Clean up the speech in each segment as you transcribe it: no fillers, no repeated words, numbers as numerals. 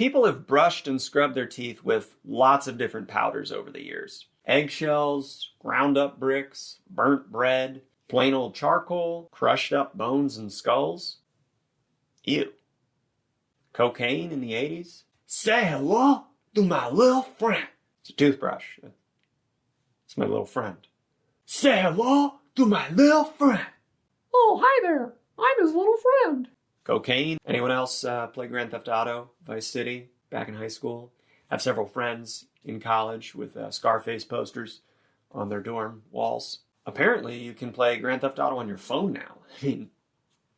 People have brushed and scrubbed their teeth with lots of different powders over the years. Eggshells, ground up bricks, burnt bread, plain old charcoal, crushed up bones and skulls. Ew. Cocaine in the 80s. Say hello to my little friend. It's a toothbrush. It's my little friend. Say hello to my little friend. Oh, hi there. I'm his little friend. Cocaine. Anyone else play Grand Theft Auto, Vice City, back in high school? I have several friends in college with Scarface posters on their dorm walls. Apparently, you can play Grand Theft Auto on your phone now. I mean,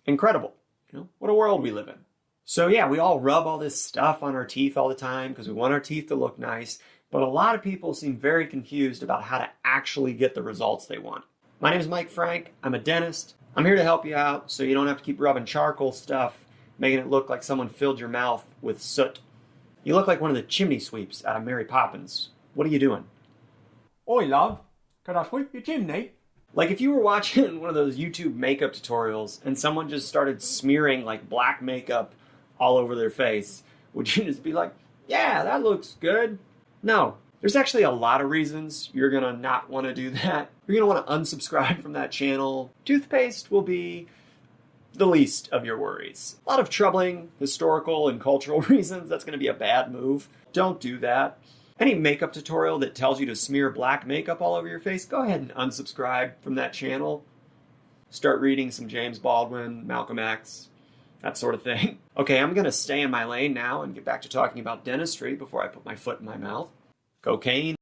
incredible. You know, what a world we live in. So yeah, we all rub all this stuff on our teeth all the time because we want our teeth to look nice, but a lot of people seem very confused about how to actually get the results they want. My name is Mike Frank. I'm a dentist. I'm here to help you out so you don't have to keep rubbing charcoal stuff, making it look like someone filled your mouth with soot. You look like one of the chimney sweeps out of Mary Poppins. What are you doing? Oi, love. Can I sweep your chimney? Like if you were watching one of those YouTube makeup tutorials and someone just started smearing like black makeup all over their face, would you just be like, yeah, that looks good? No. There's actually a lot of reasons you're going to not want to do that. You're going to want to unsubscribe from that channel. Toothpaste will be the least of your worries. A lot of troubling historical and cultural reasons. That's going to be a bad move. Don't do that. Any makeup tutorial that tells you to smear black makeup all over your face, go ahead and unsubscribe from that channel. Start reading some James Baldwin, Malcolm X, that sort of thing. Okay, I'm going to stay in my lane now and get back to talking about dentistry before I put my foot in my mouth. Cocaine.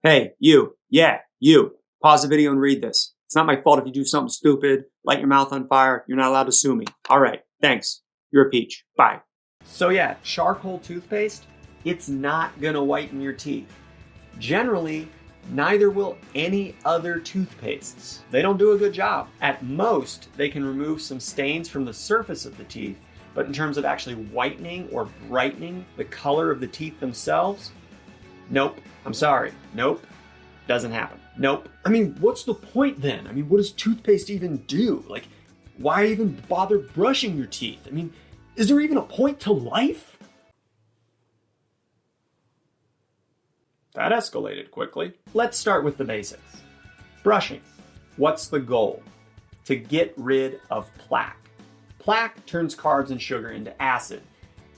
Hey, you. Yeah, you. Pause the video and read this. It's not my fault if you do something stupid, light your mouth on fire. You're not allowed to sue me. All right, thanks. You're a peach. Bye. So yeah, charcoal toothpaste, it's not gonna whiten your teeth. Generally, neither will any other toothpastes. They don't do a good job. At most, they can remove some stains from the surface of the teeth, but in terms of actually whitening or brightening the color of the teeth themselves, nope. I'm sorry. Nope. Doesn't happen. Nope. I mean, what's the point then? I mean, what does toothpaste even do? Like, why even bother brushing your teeth? I mean, is there even a point to life? That escalated quickly. Let's start with the basics. Brushing. What's the goal? To get rid of plaque. Plaque turns carbs and sugar into acid.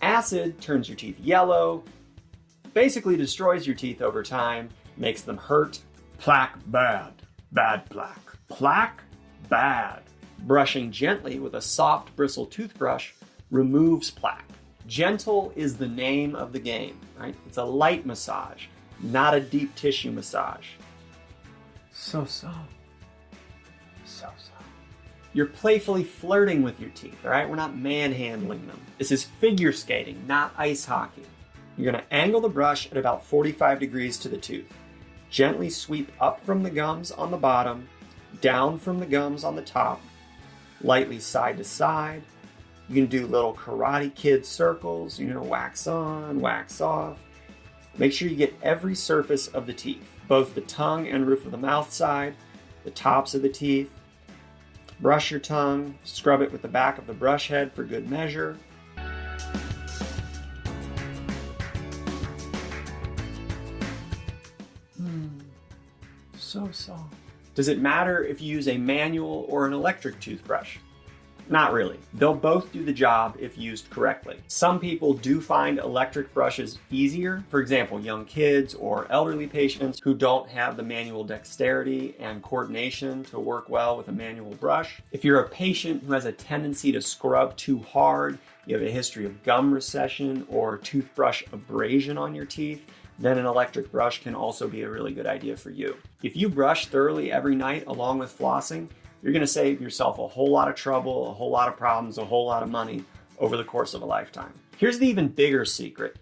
Acid turns your teeth yellow, basically destroys your teeth over time, makes them hurt. Plaque bad. Bad plaque. Plaque bad. Brushing gently with a soft bristle toothbrush removes plaque. Gentle is the name of the game, right? It's a light massage, not a deep tissue massage. So soft. So soft. You're playfully flirting with your teeth, all right? We're not manhandling them. This is figure skating, not ice hockey. You're going to angle the brush at about 45 degrees to the tooth. Gently sweep up from the gums on the bottom, down from the gums on the top, lightly side to side. You can do little Karate Kid circles, wax on, wax off. Make sure you get every surface of the teeth, both the tongue and roof of the mouth side, the tops of the teeth. Brush your tongue, scrub it with the back of the brush head for good measure. So soft. Does it matter if you use a manual or an electric toothbrush? Not really. They'll both do the job if used correctly. Some people do find electric brushes easier. For example, young kids or elderly patients who don't have the manual dexterity and coordination to work well with a manual brush. If you're a patient who has a tendency to scrub too hard, you have a history of gum recession or toothbrush abrasion on your teeth, then an electric brush can also be a really good idea for you. If you brush thoroughly every night along with flossing, you're going to save yourself a whole lot of trouble, a whole lot of problems, a whole lot of money over the course of a lifetime. Here's the even bigger secret.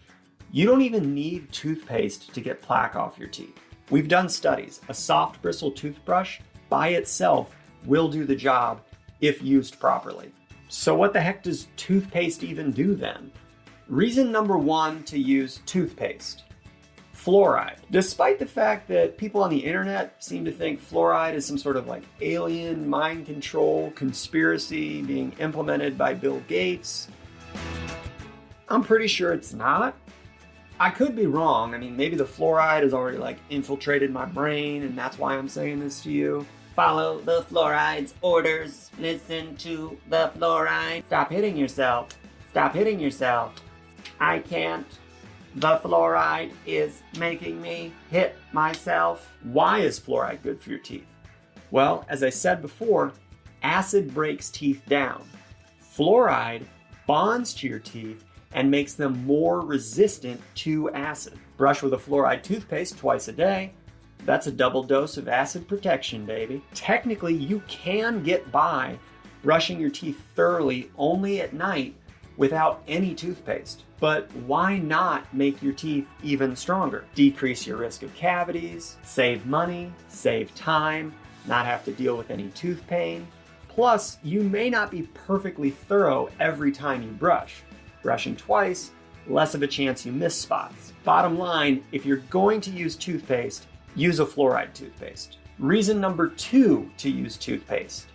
You don't even need toothpaste to get plaque off your teeth. We've done studies. A soft bristle toothbrush by itself will do the job if used properly. So what the heck does toothpaste even do then? Reason number one to use toothpaste. Fluoride. Despite the fact that people on the internet seem to think fluoride is some sort of like alien mind control conspiracy being implemented by Bill Gates, I'm pretty sure it's not. I could be wrong. I mean, maybe the fluoride has already like infiltrated my brain and that's why I'm saying this to you. Follow the fluoride's orders. Listen to the fluoride. Stop hitting yourself. Stop hitting yourself. I can't. The fluoride is making me hit myself. Why is fluoride good for your teeth? Well, as I said before, acid breaks teeth down. Fluoride bonds to your teeth and makes them more resistant to acid. Brush with a fluoride toothpaste twice a day. That's a double dose of acid protection, baby. Technically, you can get by brushing your teeth thoroughly only at night without any toothpaste. But why not make your teeth even stronger? Decrease your risk of cavities, save money, save time, not have to deal with any tooth pain. Plus, you may not be perfectly thorough every time you brush. Brushing twice, less of a chance you miss spots. Bottom line, if you're going to use toothpaste, use a fluoride toothpaste. Reason number 2 to use toothpaste: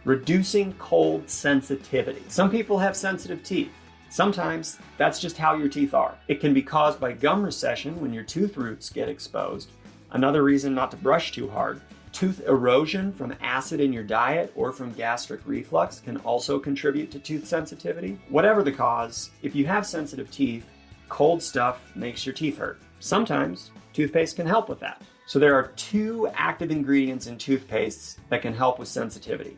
reducing cold sensitivity. Some people have sensitive teeth. Sometimes that's just how your teeth are. It can be caused by gum recession when your tooth roots get exposed. Another reason not to brush too hard. Tooth erosion from acid in your diet or from gastric reflux can also contribute to tooth sensitivity. Whatever the cause, if you have sensitive teeth, cold stuff makes your teeth hurt. Sometimes toothpaste can help with that. So there are 2 active ingredients in toothpastes that can help with sensitivity: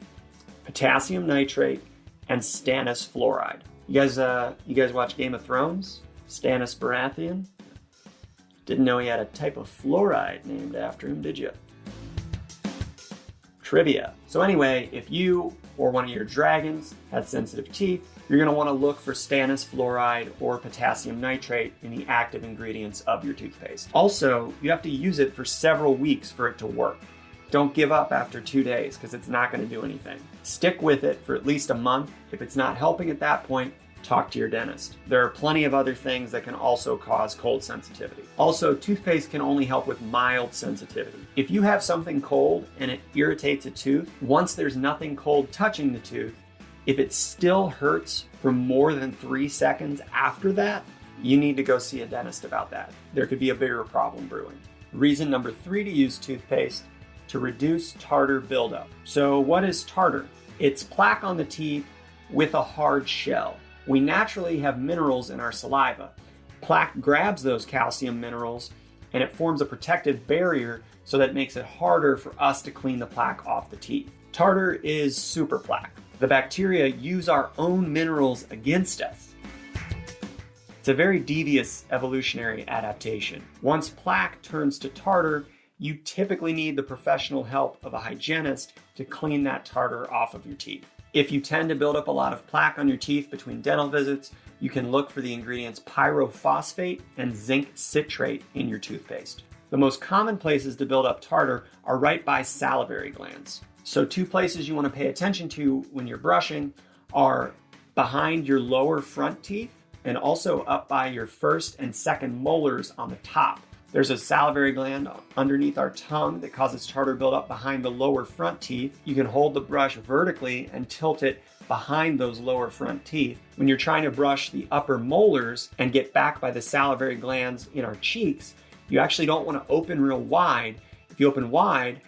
potassium nitrate and stannous fluoride. You guys watch Game of Thrones? Stannis Baratheon? Didn't know he had a type of fluoride named after him, did you? Trivia. So anyway, if you or one of your dragons has sensitive teeth, you're going to want to look for stannous fluoride or potassium nitrate in the active ingredients of your toothpaste. Also, you have to use it for several weeks for it to work. Don't give up after 2 days because it's not going to do anything. Stick with it for at least a month. If it's not helping at that point, talk to your dentist. There are plenty of other things that can also cause cold sensitivity. Also, toothpaste can only help with mild sensitivity. If you have something cold and it irritates a tooth, once there's nothing cold touching the tooth, if it still hurts for more than 3 seconds after that, you need to go see a dentist about that. There could be a bigger problem brewing. Reason number 3 to use toothpaste: to reduce tartar buildup. So what is tartar? It's plaque on the teeth with a hard shell. We naturally have minerals in our saliva. Plaque grabs those calcium minerals and it forms a protective barrier so that it makes it harder for us to clean the plaque off the teeth. Tartar is super plaque. The bacteria use our own minerals against us. It's a very devious evolutionary adaptation. Once plaque turns to tartar, you typically need the professional help of a hygienist to clean that tartar off of your teeth. If you tend to build up a lot of plaque on your teeth between dental visits, you can look for the ingredients pyrophosphate and zinc citrate in your toothpaste. The most common places to build up tartar are right by salivary glands. So 2 places you want to pay attention to when you're brushing are behind your lower front teeth and also up by your first and second molars on the top. There's a salivary gland underneath our tongue that causes tartar buildup behind the lower front teeth. You can hold the brush vertically and tilt it behind those lower front teeth. When you're trying to brush the upper molars and get back by the salivary glands in our cheeks, you actually don't want to open real wide. If you open wide,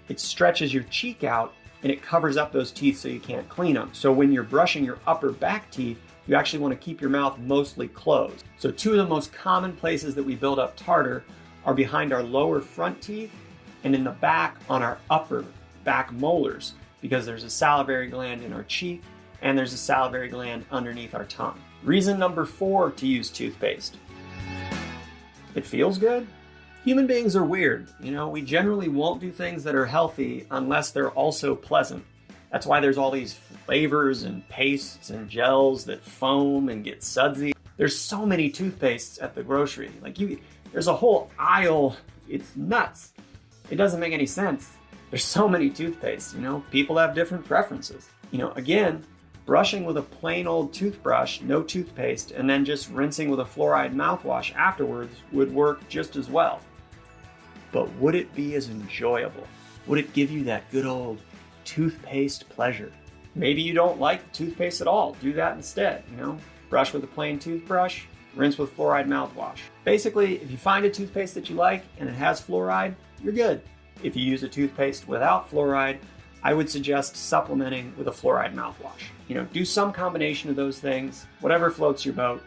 it stretches your cheek out and it covers up those teeth so you can't clean them. So when you're brushing your upper back teeth, you actually want to keep your mouth mostly closed. So 2 of the most common places that we build up tartar are behind our lower front teeth and in the back on our upper back molars, because there's a salivary gland in our cheek and there's a salivary gland underneath our tongue. Reason number 4 to use toothpaste: it feels good. Human beings are weird. We generally won't do things that are healthy unless they're also pleasant. That's why there's all these flavors and pastes and gels that foam and get sudsy. There's so many toothpastes at the grocery. There's a whole aisle. It's nuts. It doesn't make any sense. There's so many toothpastes, people have different preferences. Again, brushing with a plain old toothbrush, no toothpaste, and then just rinsing with a fluoride mouthwash afterwards would work just as well. But would it be as enjoyable? Would it give you that good old toothpaste pleasure? Maybe you don't like the toothpaste at all. Do that instead, brush with a plain toothbrush, rinse with fluoride mouthwash. Basically, if you find a toothpaste that you like and it has fluoride, you're good. If you use a toothpaste without fluoride, I would suggest supplementing with a fluoride mouthwash. Do some combination of those things, whatever floats your boat.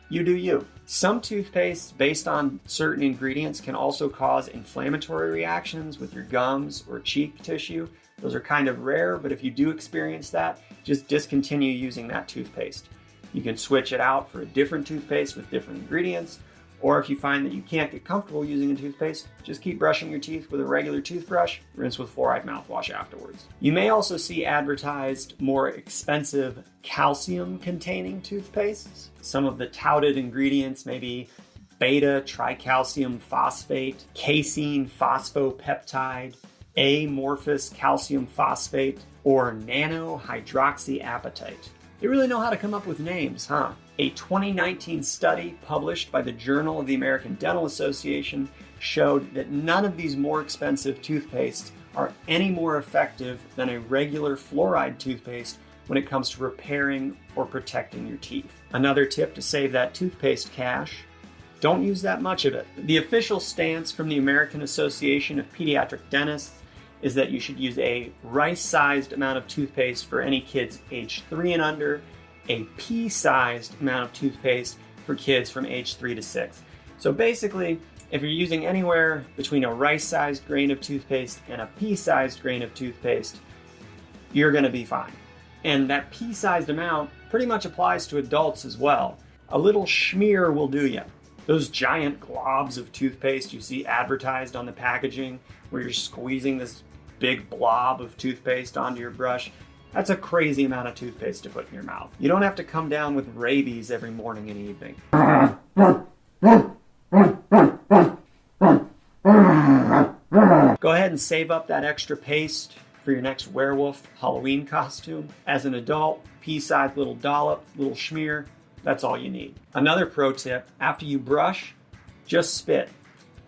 You do you. Some toothpastes based on certain ingredients can also cause inflammatory reactions with your gums or cheek tissue. Those are kind of rare, but if you do experience that, just discontinue using that toothpaste. You can switch it out for a different toothpaste with different ingredients, or if you find that you can't get comfortable using a toothpaste, just keep brushing your teeth with a regular toothbrush, rinse with fluoride mouthwash afterwards. You may also see advertised more expensive calcium-containing toothpastes. Some of the touted ingredients may be beta tricalcium phosphate, casein phosphopeptide, amorphous calcium phosphate, or nanohydroxyapatite. They really know how to come up with names, huh? A 2019 study published by the Journal of the American Dental Association showed that none of these more expensive toothpastes are any more effective than a regular fluoride toothpaste when it comes to repairing or protecting your teeth. Another tip to save that toothpaste cash: don't use that much of it. The official stance from the American Association of Pediatric Dentists is that you should use a rice-sized amount of toothpaste for any kids age 3 and under, a pea-sized amount of toothpaste for kids from age 3 to 6. So basically, if you're using anywhere between a rice-sized grain of toothpaste and a pea-sized grain of toothpaste, you're gonna be fine. And that pea-sized amount pretty much applies to adults as well. A little schmear will do you. Those giant globs of toothpaste you see advertised on the packaging, where you're squeezing this big blob of toothpaste onto your brush, that's a crazy amount of toothpaste to put in your mouth. You don't have to come down with rabies every morning and evening. Go ahead and save up that extra paste for your next werewolf Halloween costume. As an adult, pea-sized little dollop, little schmear, that's all you need. Another pro tip: after you brush, just spit.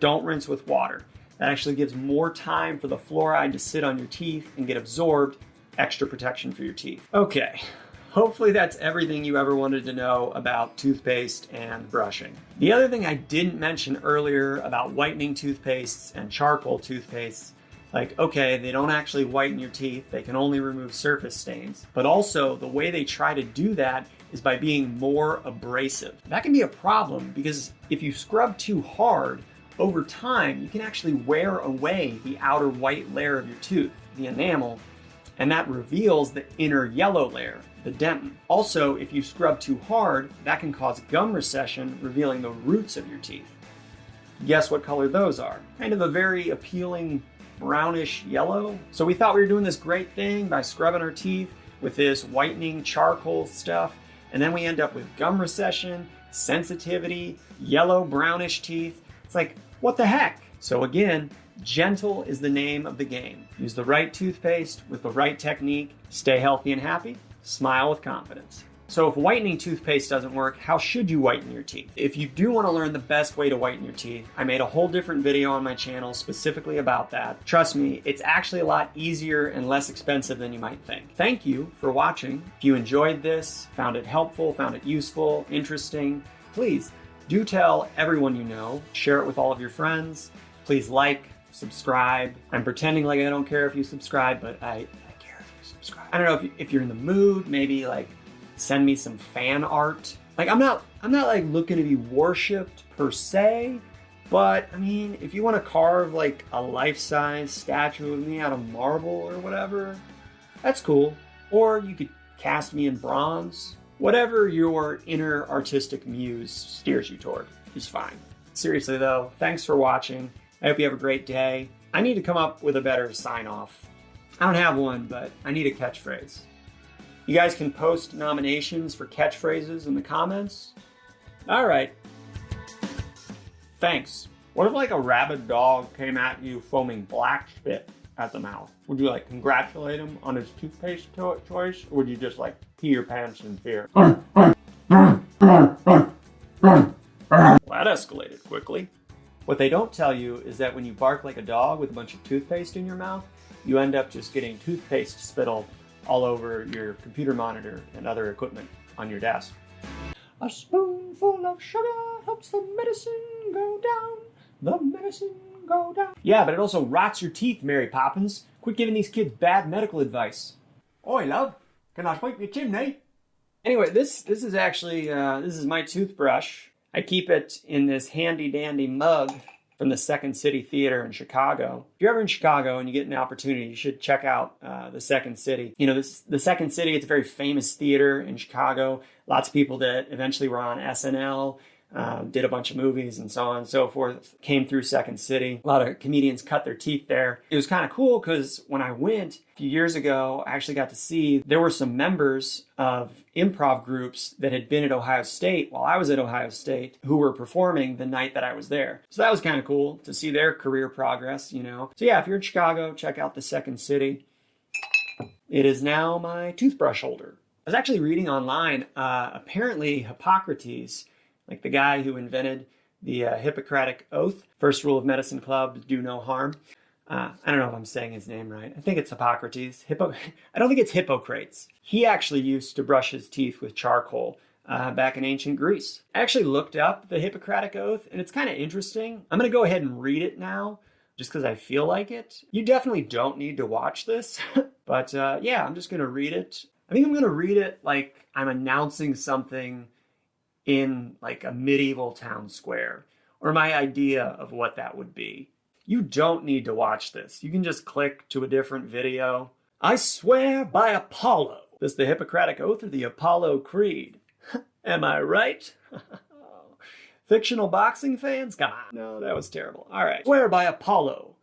Don't rinse with water. That actually gives more time for the fluoride to sit on your teeth and get absorbed. Extra protection for your teeth. Okay, hopefully that's everything you ever wanted to know about toothpaste and brushing. The other thing I didn't mention earlier about whitening toothpastes and charcoal toothpastes, okay, they don't actually whiten your teeth, they can only remove surface stains. But also, the way they try to do that is by being more abrasive. That can be a problem because if you scrub too hard, over time, you can actually wear away the outer white layer of your tooth, the enamel, and that reveals the inner yellow layer, the dentin. Also, if you scrub too hard, that can cause gum recession, revealing the roots of your teeth. Guess what color those are? Kind of a very appealing brownish yellow. So we thought we were doing this great thing by scrubbing our teeth with this whitening charcoal stuff, and then we end up with gum recession, sensitivity, yellow brownish teeth. It's like, what the heck? So again, gentle is the name of the game. Use the right toothpaste with the right technique, stay healthy and happy, smile with confidence. So if whitening toothpaste doesn't work, how should you whiten your teeth? If you do want to learn the best way to whiten your teeth, I made a whole different video on my channel specifically about that. Trust me, it's actually a lot easier and less expensive than you might think. Thank you for watching. If you enjoyed this, found it helpful, found it useful, interesting, please do tell everyone you know. Share it with all of your friends. Please like, subscribe. I'm pretending like I don't care if you subscribe, but I care if you subscribe. I don't know if you're in the mood, maybe send me some fan art. I'm not looking to be worshipped per se, but I mean, if you want to carve a life-size statue of me out of marble or whatever, that's cool. Or you could cast me in bronze. Whatever your inner artistic muse steers you toward is fine. Seriously though, thanks for watching. I hope you have a great day. I need to come up with a better sign-off. I don't have one, but I need a catchphrase. You guys can post nominations for catchphrases in the comments. All right. Thanks. What if a rabid dog came at you foaming black spit at the mouth? Would you congratulate him on his toothpaste choice, or would you just pee your pants in fear? Well, that escalated quickly. What they don't tell you is that when you bark like a dog with a bunch of toothpaste in your mouth, you end up just getting toothpaste spittle all over your computer monitor and other equipment on your desk. A spoonful of sugar helps the medicine go down. The medicine go down. Yeah, but it also rots your teeth, Mary Poppins. Quit giving these kids bad medical advice. Oi, love, can I sweep your chimney? Anyway, this is actually, this is my toothbrush. I keep it in this handy-dandy mug from the Second City Theater in Chicago. If you're ever in Chicago and you get an opportunity, you should check out the Second City. You know, the Second City, it's a very famous theater in Chicago. Lots of people that eventually were on SNL, did a bunch of movies and so on and so forth, came through Second City. A lot of comedians cut their teeth there. It was kind of cool because when I went a few years ago, I actually got to see there were some members of improv groups that had been at Ohio State while I was at Ohio State who were performing the night that I was there. So that was kind of cool to see their career progress, you know. So yeah, if you're in Chicago, check out the Second City. It is now my toothbrush holder. I was actually reading online, apparently Hippocrates, like the guy who invented the Hippocratic Oath, first rule of medicine club, do no harm. I don't know if I'm saying his name right. I think it's Hippocrates. I don't think it's Hippocrates. He actually used to brush his teeth with charcoal back in ancient Greece. I actually looked up the Hippocratic Oath, and it's kind of interesting. I'm going to go ahead and read it now, just because I feel like it. You definitely don't need to watch this, but yeah, I'm just going to read it. I think I'm going to read it like I'm announcing something in like a medieval town square, or my idea of what that would be. You don't need to watch this. You can just click to a different video. I swear by Apollo. This the Hippocratic Oath or the Apollo Creed? Am I right? Fictional boxing fans? Come on. No, that was terrible. All right. Swear by Apollo,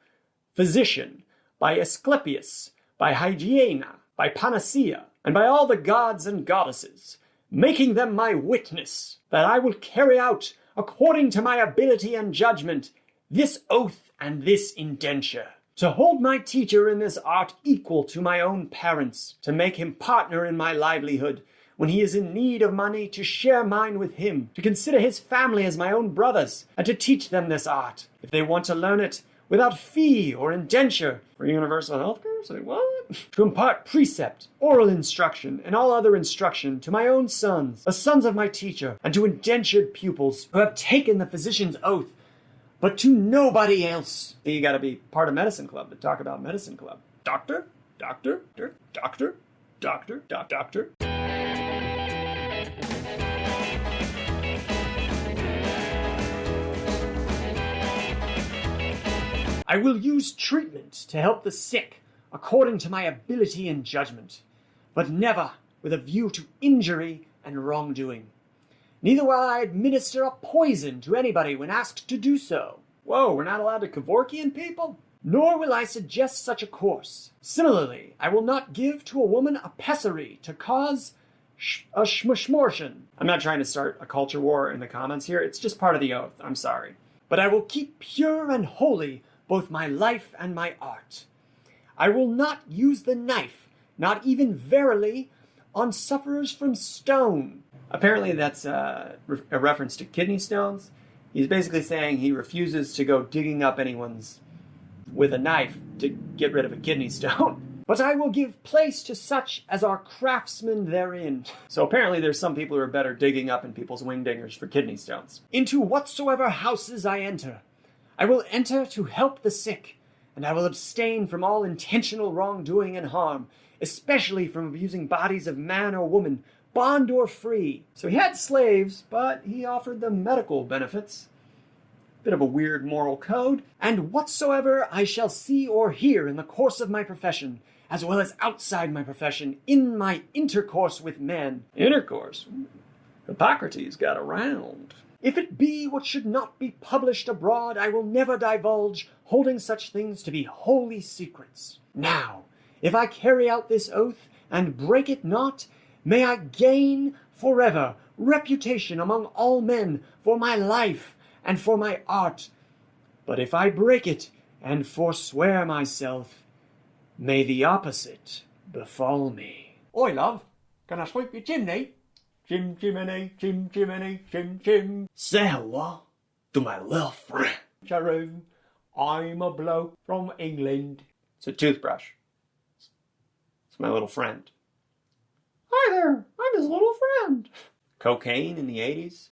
physician, by Asclepius, by Hygiena, by Panacea, and by all the gods and goddesses, making them my witness, that I will carry out, according to my ability and judgment, this oath and this indenture, to hold my teacher in this art equal to my own parents, to make him partner in my livelihood, when he is in need of money, to share mine with him, to consider his family as my own brothers, and to teach them this art, if they want to learn it, without fee or indenture, for universal health care? Say what? To impart precept, oral instruction, and all other instruction to my own sons, the sons of my teacher, and to indentured pupils who have taken the physician's oath, but to nobody else. You gotta be part of medicine club to talk about medicine club. Doctor, doctor, doctor, doctor, doctor. I will use treatment to help the sick according to my ability and judgment, but never with a view to injury and wrongdoing. Neither will I administer a poison to anybody when asked to do so. Whoa, we're not allowed to Kevorkian people? Nor will I suggest such a course. Similarly, I will not give to a woman a pessary to cause a schmortion. I'm not trying to start a culture war in the comments here. It's just part of the oath. I'm sorry. But I will keep pure and holy both my life and my art. I will not use the knife, not even verily, on sufferers from stone. Apparently that's a reference to kidney stones. He's basically saying he refuses to go digging up anyone's with a knife to get rid of a kidney stone. But I will give place to such as are craftsmen therein. So apparently there's some people who are better digging up in people's wingdingers for kidney stones. Into whatsoever houses I enter, I will enter to help the sick, and I will abstain from all intentional wrongdoing and harm, especially from abusing bodies of man or woman, bond or free. So he had slaves, but he offered them medical benefits. Bit of a weird moral code. And whatsoever I shall see or hear in the course of my profession, as well as outside my profession, in my intercourse with men. Intercourse? Hippocrates got around. If it be what should not be published abroad, I will never divulge, holding such things to be holy secrets. Now, if I carry out this oath and break it not, may I gain forever reputation among all men for my life and for my art. But if I break it and forswear myself, may the opposite befall me. Oi, love, can I sweep your chimney? Chim chimney, chim chimney, chim chim. Say hello to my little friend. Charu, I'm a bloke from England. It's a toothbrush. It's my little friend. Hi there, I'm his little friend. Cocaine in the 80s?